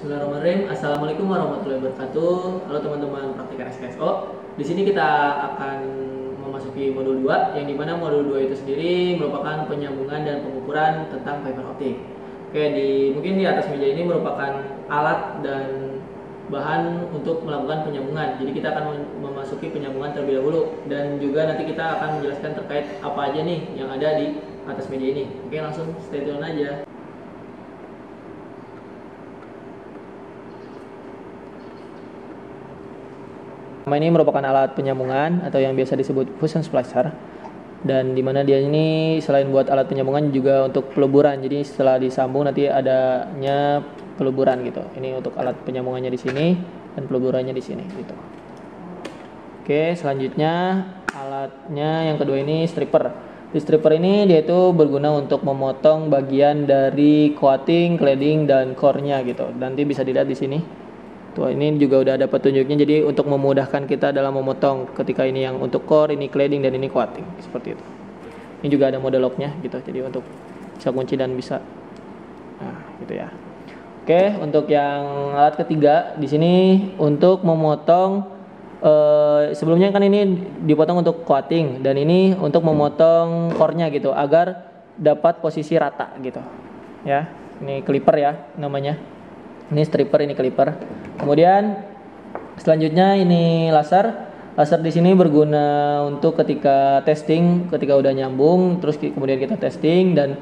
Bismillahirrahmanirrahim. Assalamualaikum warahmatullahi wabarakatuh. Halo teman-teman praktikan SKSO. Di sini kita akan memasuki modul 2, yang dimana modul 2 itu sendiri merupakan penyambungan dan pengukuran tentang fiber optik. Mungkin di atas meja ini merupakan alat dan bahan untuk melakukan penyambungan. Jadi kita akan memasuki penyambungan terlebih dahulu, dan juga nanti kita akan menjelaskan terkait apa aja nih yang ada di atas meja ini. Oke, langsung stay tune aja. Ini merupakan alat penyambungan atau yang biasa disebut fusion splicer, dan dimana dia ini selain buat alat penyambungan juga untuk peleburan. Jadi setelah disambung nanti adanya peleburan gitu. Ini untuk alat penyambungannya di sini dan peleburannya di sini gitu. Oke, selanjutnya alatnya yang kedua ini stripper. Di stripper ini dia itu berguna untuk memotong bagian dari coating, cladding dan core-nya gitu. Nanti bisa dilihat di sini. Tuh, ini juga udah ada petunjuknya, jadi untuk memudahkan kita dalam memotong ketika ini yang untuk core, ini cladding, dan ini coating, seperti itu. Ini juga ada mode lock-nya gitu, jadi untuk bisa kunci dan bisa, nah gitu ya. Oke, untuk yang alat ketiga di sini untuk memotong, sebelumnya kan ini dipotong untuk coating, dan ini untuk memotong core-nya gitu agar dapat posisi rata gitu. Ya, ini clipper ya namanya. Ini stripper, ini clipper. Kemudian selanjutnya ini laser. Laser di sini berguna untuk ketika testing, ketika udah nyambung, terus kemudian kita testing dan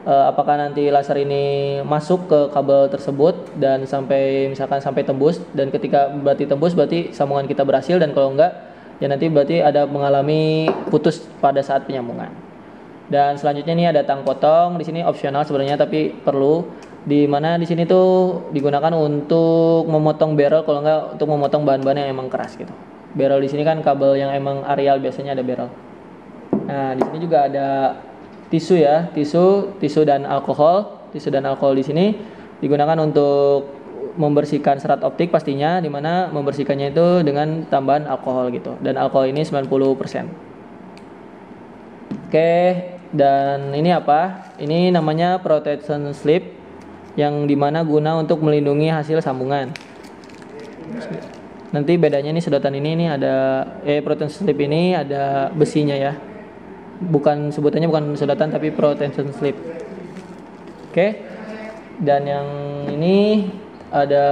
apakah nanti laser ini masuk ke kabel tersebut dan misalkan sampai tembus, dan ketika berarti tembus berarti sambungan kita berhasil, dan kalau enggak ya nanti berarti ada mengalami putus pada saat penyambungan. Dan selanjutnya ini ada tang potong. Di sini opsional sebenarnya tapi perlu, di mana di sini tuh digunakan untuk memotong barrel, kalau enggak untuk memotong bahan-bahan yang emang keras gitu. Barrel di sini kan kabel yang emang areal biasanya ada barrel. Nah, di sini juga ada tisu ya, tisu dan alkohol. Tisu dan alkohol di sini digunakan untuk membersihkan serat optik pastinya, di mana membersihkannya itu dengan tambahan alkohol gitu. Dan alkohol ini 90%. Oke, dan ini apa? Ini namanya protection slip, yang dimana guna untuk melindungi hasil sambungan. Nanti bedanya nih, sedotan ini ada protection slip ini ada besinya ya. Sebutannya bukan sedotan tapi protection slip. Oke. Dan yang ini ada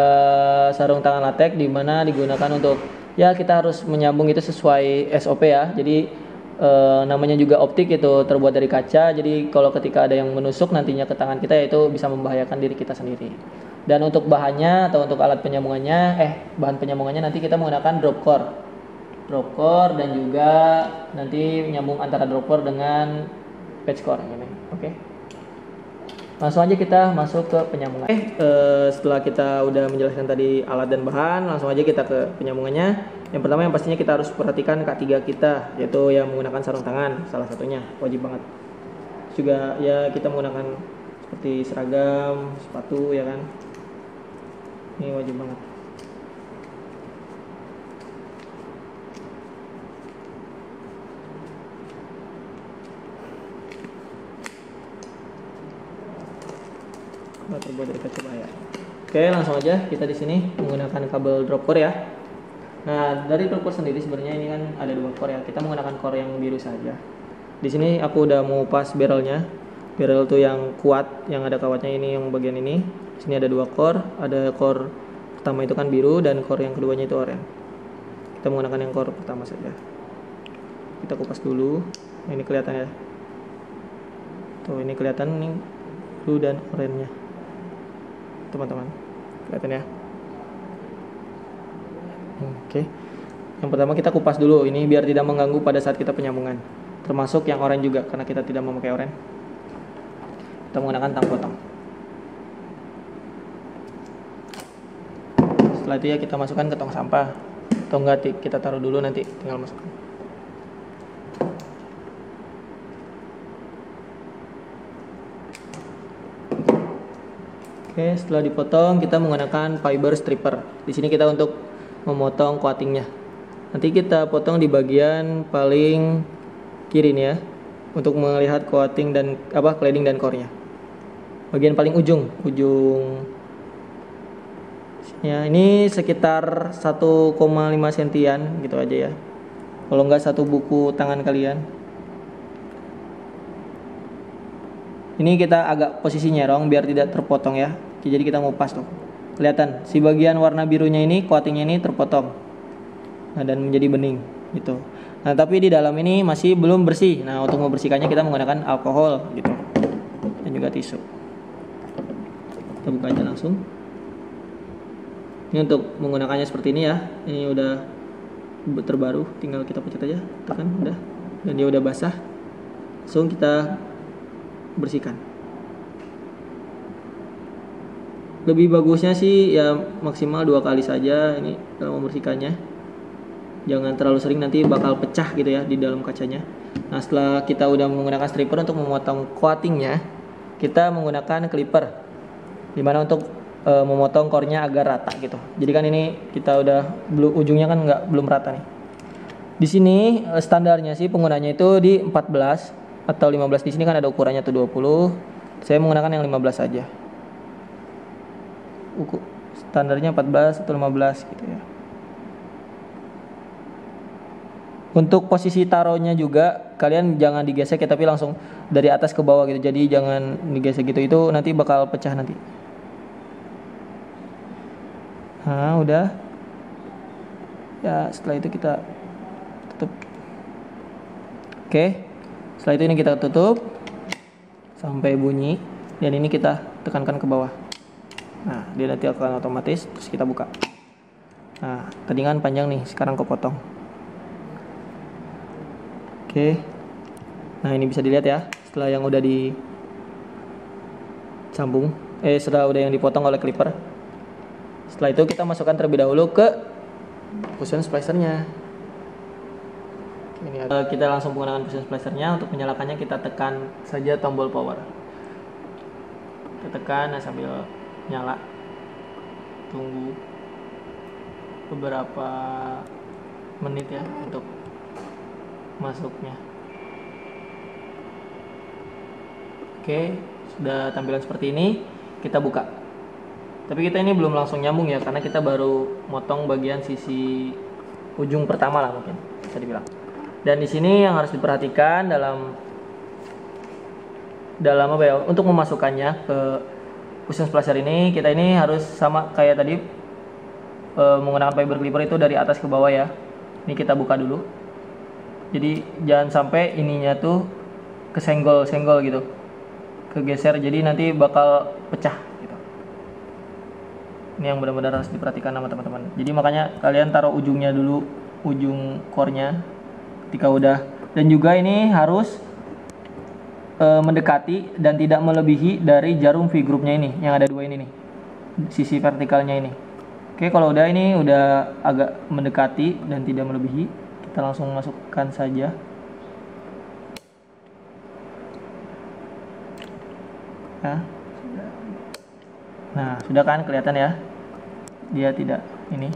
sarung tangan latex, di mana digunakan untuk ya kita harus menyambung itu sesuai SOP ya. Jadi namanya juga optik itu terbuat dari kaca, jadi kalau ketika ada yang menusuk nantinya ke tangan kita, itu bisa membahayakan diri kita sendiri. Dan untuk bahannya atau untuk alat penyambungannya, bahan penyambungannya nanti kita menggunakan drop core dan juga nanti menyambung antara drop core dengan patch core ini. Oke. Langsung aja kita masuk ke penyambungan. Setelah kita udah menjelaskan tadi alat dan bahan, langsung aja kita ke penyambungannya. Yang pertama yang pastinya kita harus perhatikan K3 kita, yaitu yang menggunakan sarung tangan, salah satunya wajib banget. Juga ya kita menggunakan seperti seragam, sepatu ya kan. Ini wajib banget. Terbuat dari kaca bahaya. Oke, langsung aja kita di sini menggunakan kabel drop core ya. Nah, dari drop core sendiri sebenarnya ini kan ada 2 core ya. Kita menggunakan core yang biru saja. Di sini aku udah mau pas barrelnya. Barrel tuh yang kuat, yang ada kawatnya ini, yang bagian ini. Di sini ada 2 core. Ada core pertama itu kan biru, dan core yang keduanya itu oranye. Kita menggunakan yang core pertama saja. Kita kupas dulu. Nah, ini kelihatan ya. Tuh, ini kelihatan nih blue dan oranye-nya. Teman-teman, kelihatan ya. Oke. Yang pertama kita kupas dulu ini biar tidak mengganggu pada saat kita penyambungan. Termasuk yang oranye juga, karena kita tidak memakai oranye. Kita menggunakan tang potong. Setelah itu ya kita masukkan ke tong sampah. Atau enggak kita taruh dulu, nanti tinggal masukkan. Oke, setelah dipotong kita menggunakan fiber stripper. Di sini kita untuk memotong coatingnya. Nanti kita potong di bagian paling kiri nih ya, untuk melihat coating dan cladding dan core-nya. Bagian paling ujung Ya, ini sekitar 1,5 sentian gitu aja ya. Kalau nggak satu buku tangan kalian. Ini kita agak posisi nyerong biar tidak terpotong ya. Jadi kita ngupas tuh. Kelihatan si bagian warna birunya ini, coatingnya ini terpotong. Nah, dan menjadi bening gitu. Nah, tapi di dalam ini masih belum bersih. Nah, untuk membersihkannya kita menggunakan alkohol gitu. Dan juga tisu. Kita buka aja langsung. Ini untuk menggunakannya seperti ini ya. Ini udah terbaru, tinggal kita pencet aja, tekan udah. Dan dia udah basah. Langsung kita bersihkan. Lebih bagusnya sih ya maksimal 2 kali saja ini dalam membersihkannya. Jangan terlalu sering, nanti bakal pecah gitu ya di dalam kacanya. Nah, setelah kita udah menggunakan stripper untuk memotong coatingnya, kita menggunakan clipper dimana untuk memotong core-nya agar rata gitu. Jadi kan ini kita udah ujungnya kan belum rata nih. Di sini standarnya sih penggunanya itu di 14 atau 15. Di sini kan ada ukurannya tuh 20. Saya menggunakan yang 15 saja. Standarnya 14 atau 15 gitu ya. Untuk posisi taruhnya juga kalian jangan digesek ya, tapi langsung dari atas ke bawah gitu. Jadi jangan digesek gitu, itu nanti bakal pecah nanti. Nah, udah. Ya, setelah itu kita tutup. Oke. Setelah itu ini kita tutup sampai bunyi dan ini kita tekankan ke bawah. Nah, dia nanti akan otomatis, terus kita buka. Nah, tadi kan panjang nih, sekarang kepotong. Oke. Nah, ini bisa dilihat ya, setelah yang udah disambung, setelah udah yang dipotong oleh clipper. Setelah itu kita masukkan terlebih dahulu ke fusion splicernya. Ini kita langsung menggunakan fusion splicernya. Untuk menyalakannya kita tekan saja tombol power. Kita tekan sambil nyala. Tunggu beberapa menit ya untuk masuknya. Oke, sudah tampilan seperti ini. Kita buka. Tapi kita ini belum langsung nyambung ya, karena kita baru motong bagian sisi ujung pertama lah mungkin bisa dibilang. Dan di sini yang harus diperhatikan dalam apa ya, untuk memasukkannya ke fusion splicer ini, kita ini harus sama kayak tadi menggunakan fiber clipper itu dari atas ke bawah ya. Ini kita buka dulu. Jadi jangan sampai ininya tuh kesenggol-senggol gitu, kegeser, jadi nanti bakal pecah gitu. Ini yang benar-benar harus diperhatikan sama teman-teman. Jadi makanya kalian taruh ujungnya dulu, ujung core-nya ketika udah. Dan juga ini harus mendekati dan tidak melebihi dari jarum V-groupnya ini, yang ada 2 ini nih, sisi vertikalnya ini. Oke, kalau udah ini udah agak mendekati dan tidak melebihi, kita langsung masukkan saja. Nah, sudah kan kelihatan ya, dia tidak ini.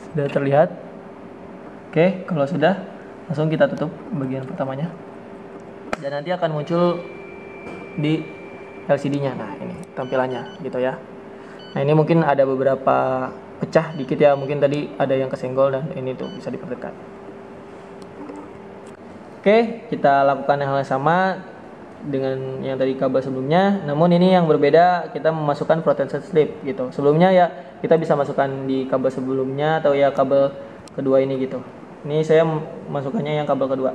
Sudah terlihat. Oke, kalau sudah, langsung kita tutup bagian pertamanya. Dan nanti akan muncul di LCD-nya. Nah, ini tampilannya gitu ya. Nah, ini mungkin ada beberapa pecah dikit ya, mungkin tadi ada yang kesenggol dan ini tuh bisa diperdekat. Oke, kita lakukan hal yang sama dengan yang tadi kabel sebelumnya. Namun ini yang berbeda, kita memasukkan protection slip gitu. Sebelumnya ya kita bisa masukkan di kabel sebelumnya atau ya kabel kedua ini gitu. Ini saya masukkannya yang kabel kedua.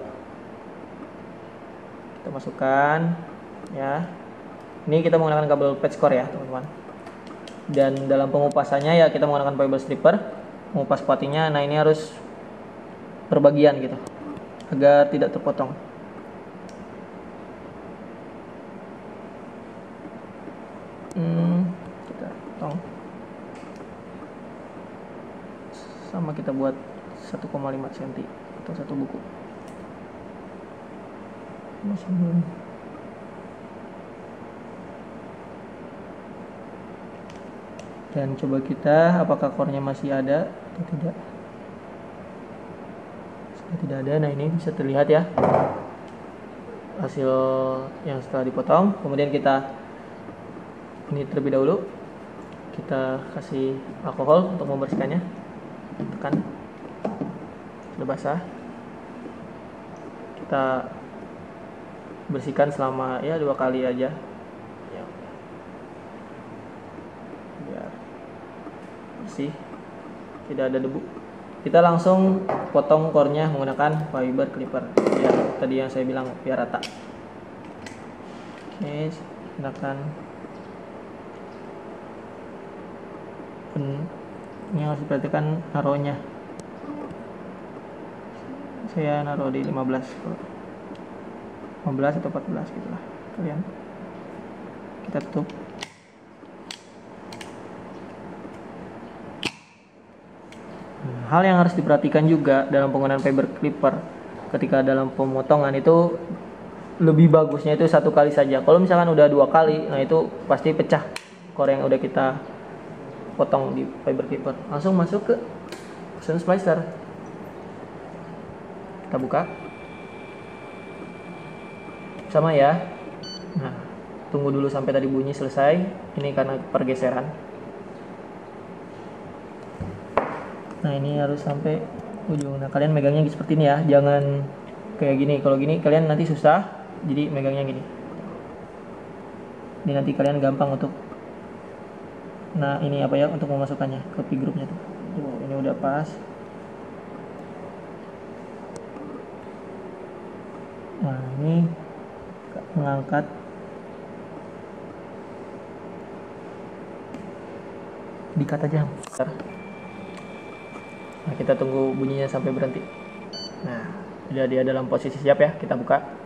Kita masukkan ya. Ini kita menggunakan kabel patch core ya, teman-teman. Dan dalam pengupasannya ya kita menggunakan fiber stripper, mengupas coatingnya. Nah, ini harus berbagian gitu, agar tidak terpotong. Kita potong. Sama kita buat 1,5 cm atau 1 buku. Dan coba kita apakah core-nya masih ada atau tidak. Sudah tidak ada. Nah, ini bisa terlihat ya, hasil yang setelah dipotong. Kemudian kita ini terlebih dahulu kita kasih alkohol untuk membersihkannya, tekan, sudah basah, kita bersihkan selama ya 2 kali aja ya, biar bersih, tidak ada debu. Kita langsung potong core-nya menggunakan fiber clipper ya, tadi yang saya bilang biar rata. Oke, gunakan ini harus diperhatikan naruhnya. Saya naruh di 15 atau 14 gitulah kalian. Kita tutup. Hal yang harus diperhatikan juga dalam penggunaan fiber clipper ketika dalam pemotongan itu lebih bagusnya itu 1 kali saja. Kalau misalkan udah 2 kali, nah itu pasti pecah core yang udah kita potong di fiber clipper. Langsung masuk ke fusion splicer. Kita buka. Sama ya. Nah, tunggu dulu sampai tadi bunyi selesai. Ini karena pergeseran. Nah, ini harus sampai ujung. Nah, kalian megangnya seperti ini ya. Jangan kayak gini. Kalau gini kalian nanti susah. Jadi megangnya gini. Ini nanti kalian gampang untuk, nah ini apa ya, untuk memasukkannya ke P groupnya tuh. Ini udah pas. Nah, ini mengangkat dikat aja. Nah, kita tunggu bunyinya sampai berhenti. Nah, udah dia dalam posisi siap ya, kita buka.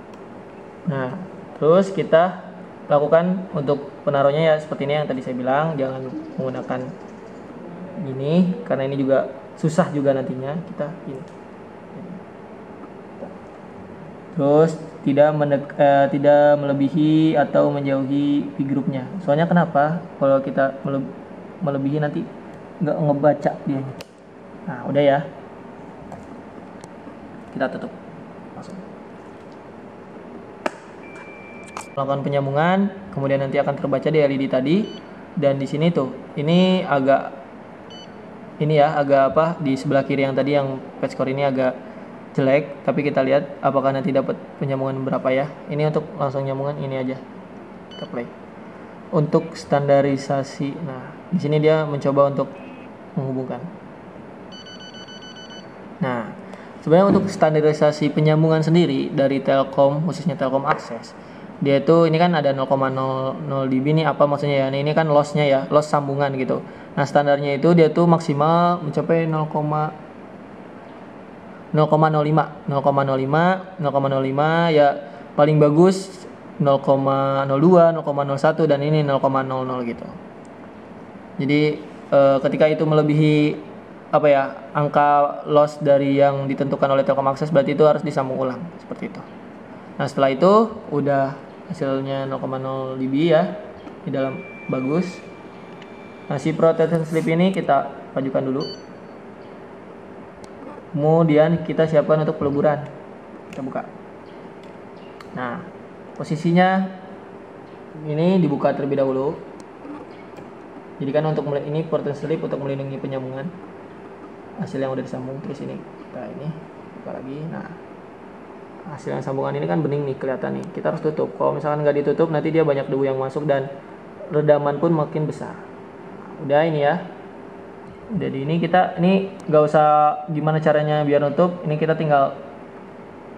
Nah, terus kita lakukan untuk penaruhnya ya seperti ini yang tadi saya bilang, jangan menggunakan gini karena ini juga susah juga nantinya. Kita ini. Terus tidak melebihi atau menjauhi P groupnya. Soalnya kenapa? Kalau kita melebihi nanti nggak ngebaca dia. Nah, udah ya. Kita tutup. Langsung. Melakukan penyambungan, kemudian nanti akan terbaca di LED tadi. Dan di sini tuh, ini agak di sebelah kiri yang tadi yang patch core ini agak jelek, tapi kita lihat apakah nanti dapat penyambungan berapa ya. Ini untuk langsung nyambungan ini aja. Kita play. Untuk standarisasi, nah di sini dia mencoba untuk menghubungkan. Nah, sebenarnya untuk standarisasi penyambungan sendiri dari Telkom, khususnya Telkom Akses, dia itu ini kan ada 0,00 dB nih, apa maksudnya ya? Ini kan lossnya ya, loss sambungan gitu. Nah, standarnya itu dia tuh maksimal mencapai 0,05 ya, paling bagus 0,02, 0,01 dan ini 0,00 gitu. Jadi ketika itu melebihi apa ya, angka loss dari yang ditentukan oleh Telkom Akses, berarti itu harus disambung ulang seperti itu. Nah, setelah itu udah hasilnya 0,0 dB ya, di dalam bagus. Nah, si protection slip ini kita pajukan dulu. Kemudian kita siapkan untuk peleburan. Kita buka. Nah, posisinya ini dibuka terlebih dahulu. Jadi kan untuk ini protection slip untuk melindungi penyambungan hasil yang udah disambung. Terus ini kita ini buka lagi. Nah, hasil yang sambungan ini kan bening nih, kelihatan nih. Kita harus tutup. Kalau misalkan nggak ditutup, nanti dia banyak debu yang masuk dan redaman pun makin besar. Nah, udah ini ya. Jadi ini kita nggak usah gimana caranya biar nutup. Ini kita tinggal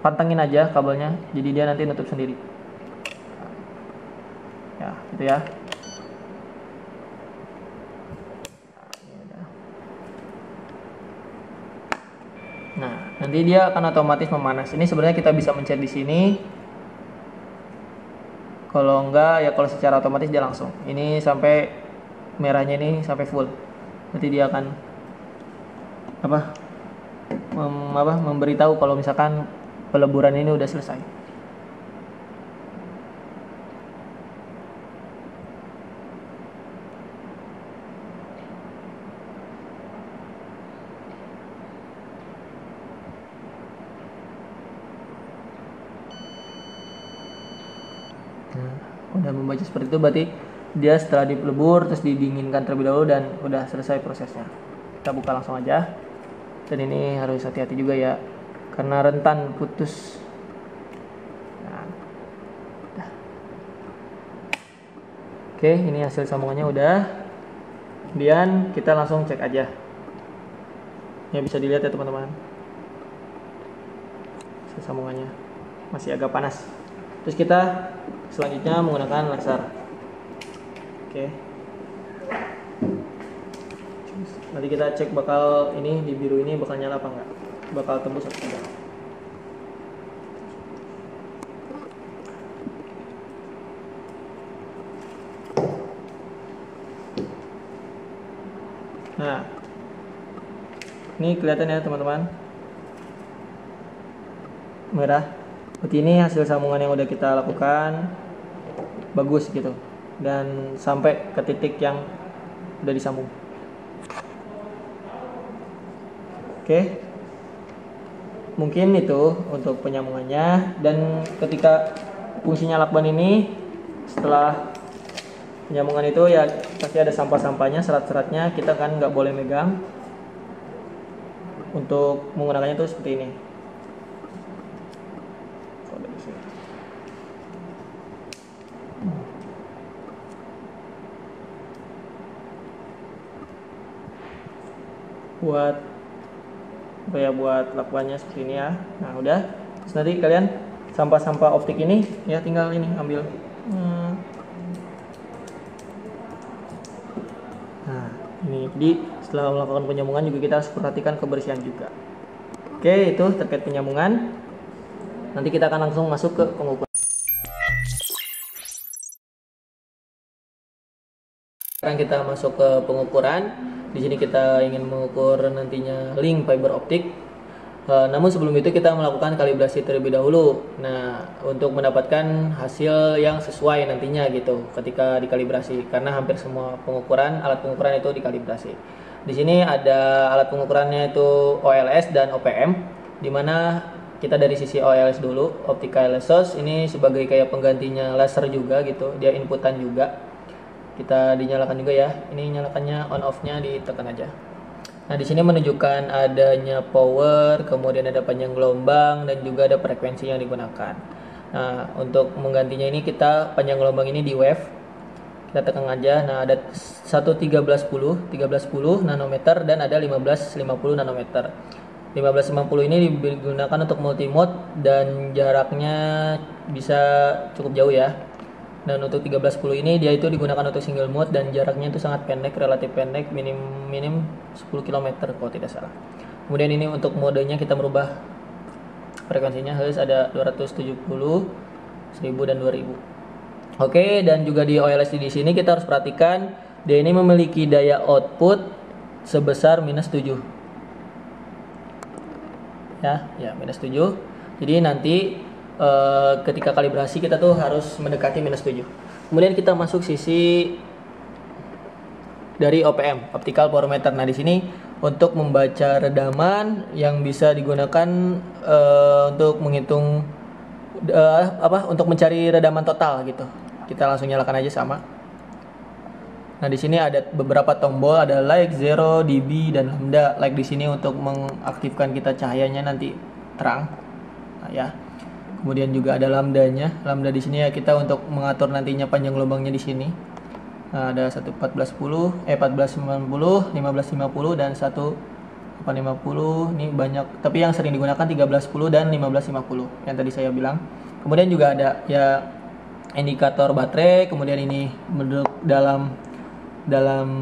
pantengin aja kabelnya. Jadi dia nanti nutup sendiri. Ya, gitu ya. Nah, nanti dia akan otomatis memanas. Ini sebenarnya kita bisa mencet di sini. Kalau enggak ya kalau secara otomatis dia langsung. Ini sampai merahnya ini sampai full. Nanti dia akan memberitahu kalau misalkan peleburan ini udah selesai. Nah, udah membaca seperti itu berarti dia setelah dipelebur terus didinginkan terlebih dahulu dan udah selesai prosesnya. Kita buka langsung aja. Dan ini harus hati-hati juga ya, karena rentan putus. Nah, udah. Oke, ini hasil sambungannya udah. Kemudian kita langsung cek aja. Ya bisa dilihat ya teman-teman. Hasil sambungannya masih agak panas. Terus kita selanjutnya menggunakan laser. Oke. Nanti kita cek bakal ini di biru ini bakal nyala apa enggak, bakal tembus atau tidak. Nah, ini kelihatan ya teman-teman, merah. Berarti ini hasil sambungan yang udah kita lakukan bagus gitu, dan sampai ke titik yang udah disambung. Oke, mungkin itu untuk penyambungannya. Dan ketika fungsinya lakban ini, setelah penyambungan itu ya pasti ada sampah-sampahnya, serat-seratnya, kita kan nggak boleh megang. Untuk menggunakannya itu seperti ini. Buat lakbannya seperti ini ya. Nah udah, terus nanti kalian sampah-sampah optik ini ya tinggal ini ambil. Nah ini, jadi setelah melakukan penyambungan juga kita harus perhatikan kebersihan juga. Oke, itu terkait penyambungan. Nanti kita akan langsung masuk ke pengukuran. Sekarang kita masuk ke pengukuran. Di sini kita ingin mengukur nantinya link fiber optik. Namun sebelum itu kita melakukan kalibrasi terlebih dahulu. Nah, untuk mendapatkan hasil yang sesuai nantinya gitu ketika dikalibrasi, karena hampir semua alat pengukuran itu dikalibrasi. Di sini ada alat pengukurannya itu OLS dan OPM, dimana kita dari sisi OLS dulu, optical laser source. Ini sebagai kayak penggantinya laser juga gitu, dia inputan juga. Kita dinyalakan juga ya. Ini nyalakannya on off-nya ditekan aja. Nah, di sini menunjukkan adanya power, kemudian ada panjang gelombang dan juga ada frekuensi yang digunakan. Nah, untuk menggantinya ini kita panjang gelombang ini di wave. Kita tekan aja. Nah, ada 1310 nanometer dan ada 1550 nanometer. 1550 ini digunakan untuk multimode dan jaraknya bisa cukup jauh ya. Dan untuk 1310 ini dia itu digunakan untuk single mode dan jaraknya itu sangat pendek, relatif pendek, minim 10 km kalau tidak salah. Kemudian ini untuk modenya kita merubah frekuensinya, harus ada 270, 1000 dan 2000. Oke, dan juga di OLS di sini kita harus perhatikan dia ini memiliki daya output sebesar -7. Ya, -7. Jadi nanti ketika kalibrasi kita tuh harus mendekati -7. Kemudian kita masuk sisi dari OPM, optical power meter. Nah, di sini untuk membaca redaman yang bisa digunakan untuk menghitung untuk mencari redaman total gitu. Kita langsung nyalakan aja sama. Nah, di sini ada beberapa tombol, ada like, 0, dB dan lambda. Like di sini untuk mengaktifkan kita cahayanya nanti terang. Nah, ya. Kemudian juga ada lambdanya. Lambda di sini ya kita untuk mengatur nantinya panjang gelombangnya di sini. Nah, ada 1490, 1550 dan 1850. Ini banyak, tapi yang sering digunakan 1310 dan 1550 yang tadi saya bilang. Kemudian juga ada ya indikator baterai, kemudian ini bentuk dalam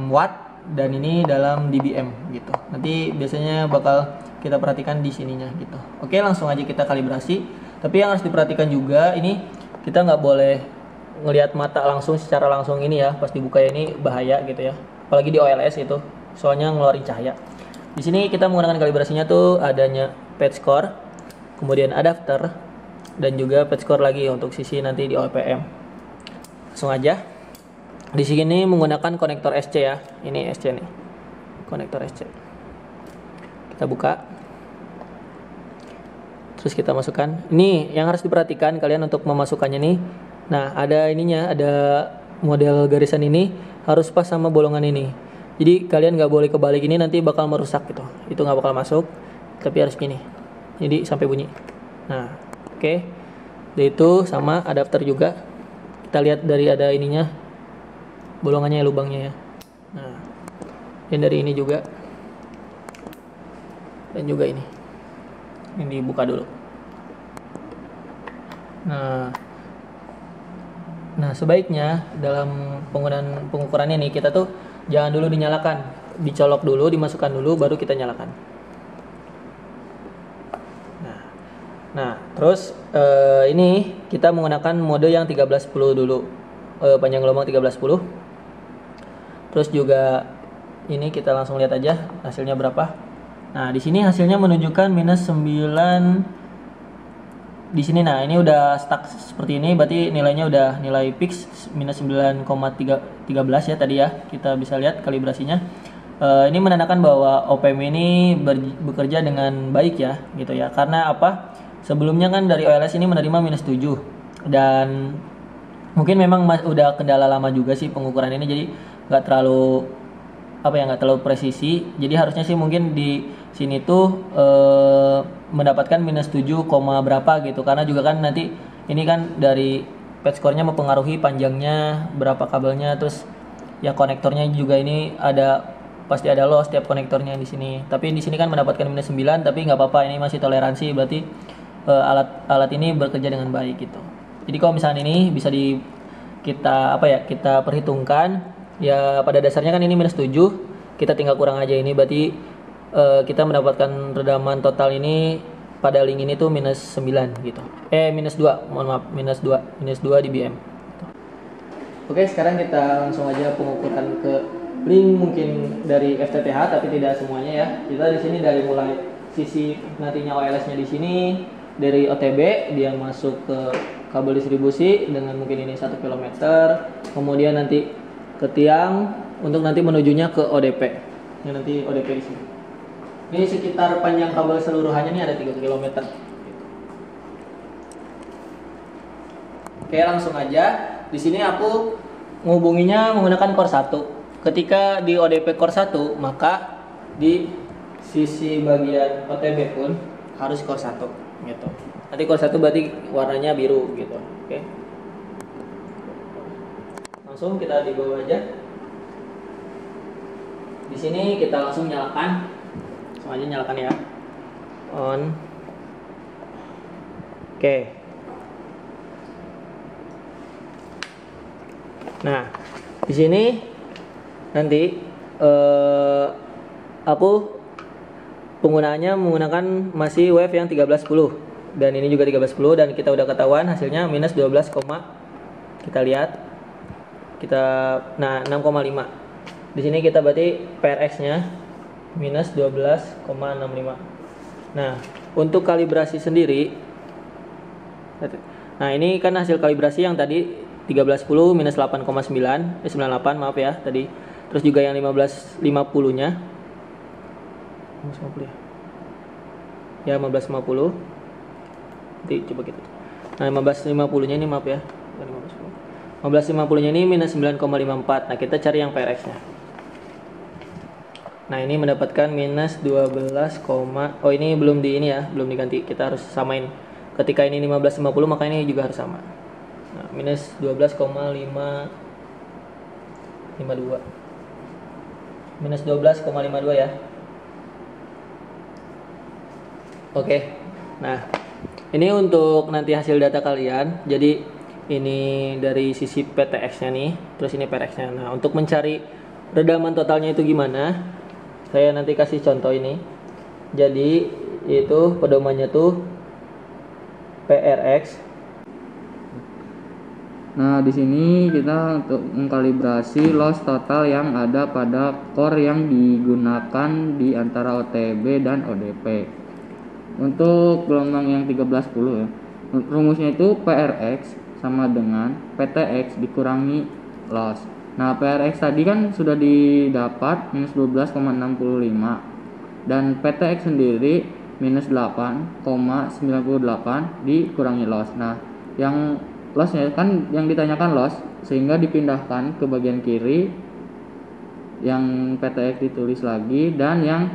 watt dan ini dalam dBm gitu. Nanti biasanya bakal kita perhatikan di sininya gitu. Oke, langsung aja kita kalibrasi. Tapi yang harus diperhatikan juga, ini kita nggak boleh ngelihat mata langsung secara langsung ini ya, pas dibuka ini bahaya gitu ya. Apalagi di OLS itu, soalnya ngeluarin cahaya. Di sini kita menggunakan kalibrasinya tuh adanya patch core, kemudian adapter, dan juga patch core lagi untuk sisi nanti di OPM. Langsung aja. Di sini menggunakan konektor SC ya. Ini SC nih. Konektor SC. Kita buka. Terus kita masukkan. Ini yang harus diperhatikan kalian untuk memasukkannya nih. Nah, ada ininya, ada model garisan ini harus pas sama bolongan ini. Jadi kalian nggak boleh kebalik, ini nanti bakal merusak gitu. Itu nggak bakal masuk, tapi harus gini. Jadi sampai bunyi. Nah, oke. Itu sama adapter juga. Kita lihat dari ada ininya, bolongannya, lubangnya ya. Nah, dan dari ini juga. Dan juga ini. Ini dibuka dulu. Nah, sebaiknya dalam penggunaan pengukuran ini kita tuh jangan dulu dinyalakan, dicolok dulu, dimasukkan dulu, baru kita nyalakan. Nah, terus ini kita menggunakan mode yang 1310 dulu, panjang gelombang 1310. Terus juga ini kita langsung lihat aja hasilnya berapa. Nah, di sini hasilnya menunjukkan minus 9. Di sini nah ini udah stuck seperti ini, berarti nilainya udah nilai fix minus 9,13 ya tadi ya. Kita bisa lihat kalibrasinya. Ini menandakan bahwa OPM ini bekerja dengan baik ya, gitu ya. Karena apa? Sebelumnya kan dari OLS ini menerima minus 7 dan mungkin memang udah kendala lama juga sih pengukuran ini, jadi nggak terlalu presisi. Jadi harusnya sih mungkin di sini tuh mendapatkan minus 7, berapa gitu, karena juga kan nanti ini kan dari patch core-nya mempengaruhi panjangnya, berapa kabelnya, terus ya konektornya juga ini pasti ada loss setiap konektornya di sini. Tapi di sini kan mendapatkan minus 9, tapi nggak apa-apa, ini masih toleransi, berarti alat ini bekerja dengan baik gitu. Jadi kalau misalnya ini bisa kita perhitungkan ya, pada dasarnya kan ini minus 7, kita tinggal kurang aja ini, berarti kita mendapatkan redaman total ini pada link ini tuh minus 9 gitu. Minus 2, mohon maaf, minus 2 dBm. Oke, sekarang kita langsung aja pengukuran ke link mungkin dari FTTH, tapi tidak semuanya ya. Kita di sini dari mulai sisi nantinya OLS-nya di sini, dari OTB dia masuk ke kabel distribusi dengan mungkin ini 1 km, kemudian nanti ke tiang untuk nanti menujunya ke ODP. Ini nanti ODP di sini. Ini sekitar panjang kabel seluruhannya ini ada 3 km. Oke, langsung aja. Di sini aku menghubunginya menggunakan core 1. Ketika di ODP core 1, maka di sisi bagian OTB pun harus core 1 gitu. Nanti core 1 berarti warnanya biru gitu. Oke. Langsung kita di bawah aja. Di sini kita langsung nyalakan. Langsung aja nyalakan ya. On. Oke. Nah, di sini nanti aku penggunaannya menggunakan masih wave yang 1310 dan ini juga 1310, dan kita udah ketahuan hasilnya minus 12, kita lihat nah 6,5. Di sini kita berarti PRX-nya minus 12,65. Nah, untuk kalibrasi sendiri, nah ini kan hasil kalibrasi yang tadi 1310 minus 8,9, 98 maaf ya tadi. Terus juga yang 1550-nya. 1550 ya. Ya 1550. Nanti coba kita. Nah, 1550-nya ini maaf ya. 1550-nya ini minus 9,54. Nah, kita cari yang PRX-nya. Nah, ini mendapatkan minus 12, oh ini belum belum diganti. Kita harus samain. Ketika ini 1550 maka ini juga harus sama. Nah, minus 12,552. Minus 12,52 ya. Oke. Nah, ini untuk nanti hasil data kalian. Jadi ini dari sisi PTX-nya nih, terus ini PRX-nya. Nah, untuk mencari redaman totalnya itu gimana? Saya nanti kasih contoh ini. Jadi itu pedomannya tuh PRX. Nah, di sini kita untuk mengkalibrasi loss total yang ada pada core yang digunakan di antara OTB dan ODP. Untuk gelombang yang 1310 ya. Rumusnya itu PRX sama dengan PTX dikurangi loss. Nah, PRX tadi kan sudah didapat minus 12,65 dan PTX sendiri minus 8,98 dikurangi loss. Nah, yang lossnya kan yang ditanyakan loss, sehingga dipindahkan ke bagian kiri yang PTX ditulis lagi, dan yang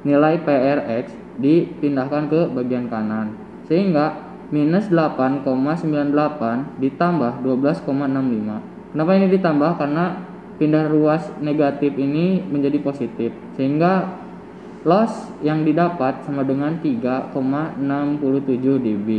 nilai PRX dipindahkan ke bagian kanan, sehingga minus 8,98 ditambah 12,65. Kenapa ini ditambah? Karena pindah ruas negatif ini menjadi positif, sehingga loss yang didapat sama dengan 3,67 dB.